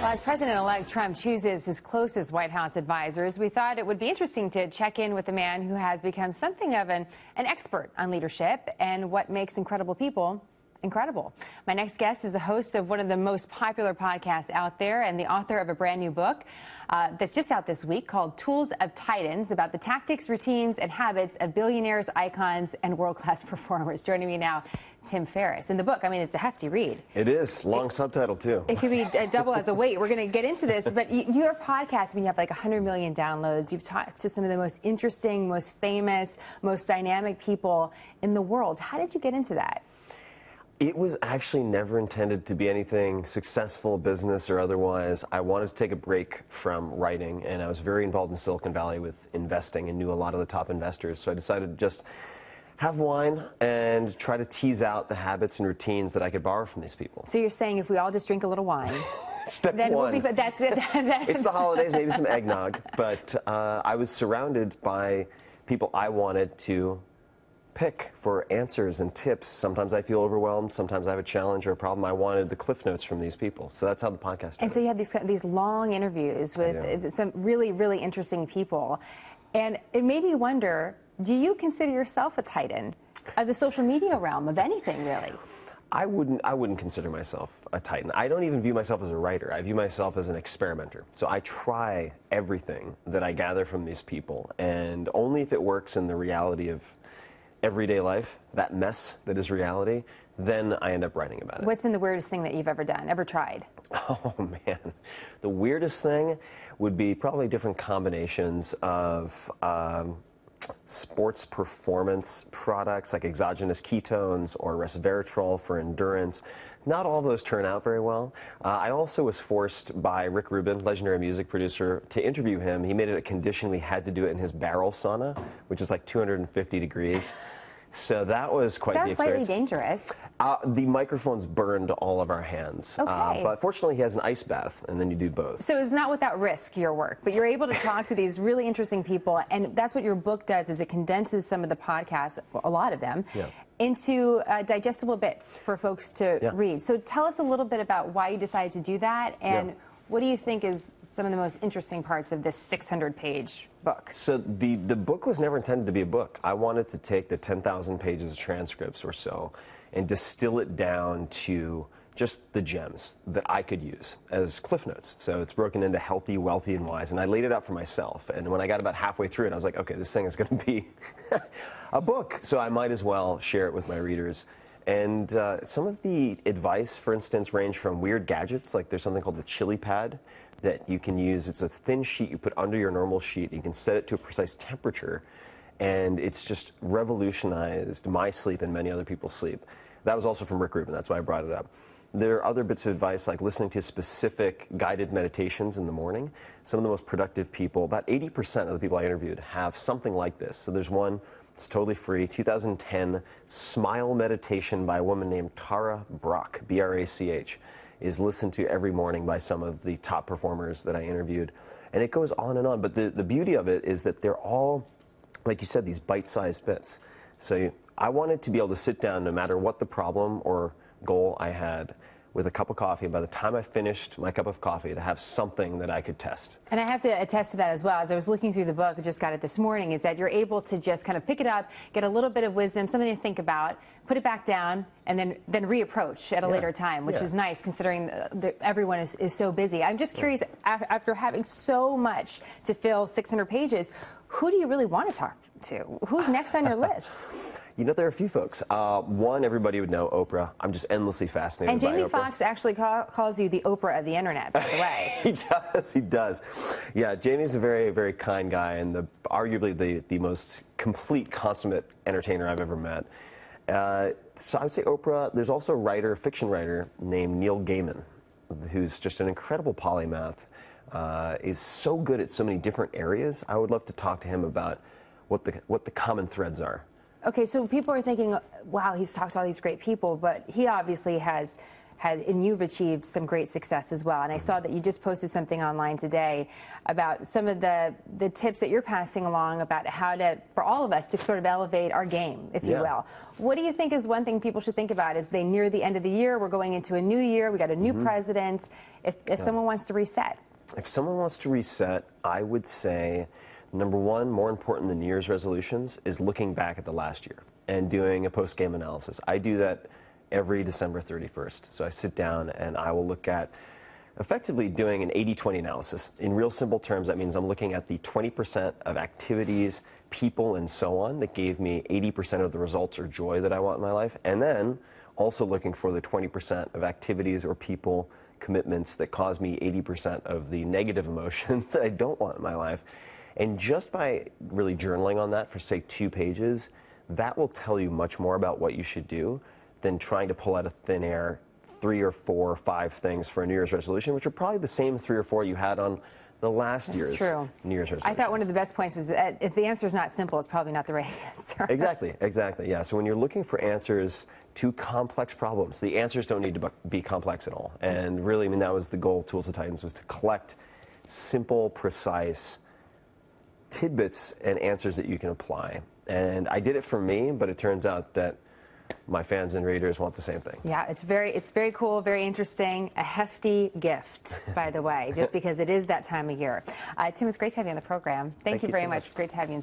Well, as President-elect Trump chooses his closest White House advisors, we thought it would be interesting to check in with a man who has become something of an expert on leadership and what makes incredible people incredible. My next guest is the host of one of the most popular podcasts out there and the author of a brand new book that's just out this week called Tools of Titans, about the tactics, routines, and habits of billionaires, icons, and world-class performers. Joining me now, Tim Ferriss. In the book, I mean, it's a hefty read. It is. Long subtitle, too. It could be double as a weight. We're going to get into this. But your podcast, I mean, you have like 100 million downloads. You've talked to some of the most interesting, most famous, most dynamic people in the world. How did you get into that? It was actually never intended to be anything successful, business or otherwise. I wanted to take a break from writing, and I was very involved in Silicon Valley with investing and knew a lot of the top investors. So I decided to just have wine and try to tease out the habits and routines that I could borrow from these people. So you're saying if we all just drink a little wine, Step then one. we'll be, that's it. It's the holidays, maybe some eggnog, but I was surrounded by people I wanted to pick for answers and tips. Sometimes I feel overwhelmed. Sometimes I have a challenge or a problem. I wanted the cliff notes from these people. So that's how the podcast started. And so you had these long interviews with some really, really interesting people. And it made me wonder, do you consider yourself a titan of the social media realm, of anything, really? I wouldn't consider myself a titan. I don't even view myself as a writer. I view myself as an experimenter. So I try everything that I gather from these people, and only if it works in the reality of everyday life, that mess that is reality, then I end up writing about it. What's been the weirdest thing that you've ever done, ever tried? Oh, man. The weirdest thing would be probably different combinations of sports performance products like exogenous ketones or resveratrol for endurance. Not all those turn out very well. I also was forced by Rick Rubin, legendary music producer, to interview him. He made it a condition we had to do it in his barrel sauna, which is like 250 degrees. So that was quite the experience. That's slightly dangerous. The microphones burned all of our hands. Okay. But fortunately, he has an ice bath, and then you do both. So it's not without risk, your work, but you're able to talk to these really interesting people, and that's what your book does, is it condenses some of the podcasts, a lot of them, into digestible bits for folks to read. So tell us a little bit about why you decided to do that, and what do you think is some of the most interesting parts of this 600-page book? So the book was never intended to be a book. I wanted to take the 10,000 pages of transcripts or so and distill it down to just the gems that I could use as cliff notes. So it's broken into healthy, wealthy, and wise. And I laid it out for myself. And when I got about halfway through it, I was like, okay, this thing is going to be a book. So I might as well share it with my readers. And some of the advice, for instance, range from weird gadgets, like there's something called the chili pad that you can use. It's a thin sheet you put under your normal sheet. You can set it to a precise temperature, and it's just revolutionized my sleep and many other people's sleep. That was also from Rick Rubin. That's why I brought it up. There are other bits of advice, like listening to specific guided meditations in the morning. Some of the most productive people, about 80% of the people I interviewed, have something like this. So there's one. It's totally free, 2010 Smile Meditation by a woman named Tara Brach, B-R-A-C-H, is listened to every morning by some of the top performers that I interviewed. And it goes on and on, but the beauty of it is that they're all, like you said, these bite-sized bits. So I wanted to be able to sit down no matter what the problem or goal I had with a cup of coffee. By the time I finished my cup of coffee, to have something that I could test. And I have to attest to that as well. As I was looking through the book, I just got it this morning, is that you're able to just kind of pick it up, get a little bit of wisdom, something to think about, put it back down, and then reapproach at a later time, which is nice considering that everyone is so busy. I'm just curious, after having so much to fill 600 pages, who do you really want to talk to? Who's next on your list? You know, there are a few folks. One, everybody would know, Oprah. I'm just endlessly fascinated by Oprah. And Jamie Foxx actually calls you the Oprah of the internet, by the way. He does. Yeah, Jamie's a very, very kind guy, and arguably the most complete, consummate entertainer I've ever met. So I would say Oprah. There's also a writer, a fiction writer, named Neil Gaiman, who's just an incredible polymath, is so good at so many different areas. I would love to talk to him about what the common threads are. Okay, so people are thinking, wow, he's talked to all these great people, but he obviously has and you've achieved some great success as well. And I saw that you just posted something online today about some of the tips that you're passing along about how to, for all of us, to sort of elevate our game, if you will. What do you think is one thing people should think about as they near the end of the year? We're going into a new year. We got a new president. If someone wants to reset. If someone wants to reset, I would say, number one, more important than New Year's resolutions, is looking back at the last year and doing a post-game analysis. I do that every December 31st. So I sit down and I will look at effectively doing an 80-20 analysis. In real simple terms, that means I'm looking at the 20% of activities, people, and so on that gave me 80% of the results or joy that I want in my life, and then also looking for the 20% of activities or people, commitments that cause me 80% of the negative emotions that I don't want in my life. And just by really journaling on that for, say, 2 pages, that will tell you much more about what you should do than trying to pull out of thin air 3 or 4 or 5 things for a New Year's resolution, which are probably the same 3 or 4 you had on the last year's New Year's resolution. I thought one of the best points was that if the answer is not simple, it's probably not the right answer. Exactly, yeah. So when you're looking for answers to complex problems, the answers don't need to be complex at all. And really, I mean, that was the goal of Tools of Titans, was to collect simple, precise tidbits and answers that you can apply. And I did it for me, but it turns out that my fans and readers want the same thing. Yeah, it's very cool, very interesting. A hefty gift, by the way, just because it is that time of year. Tim, it's great to have you on the program. Thank you very much. It's great to have you.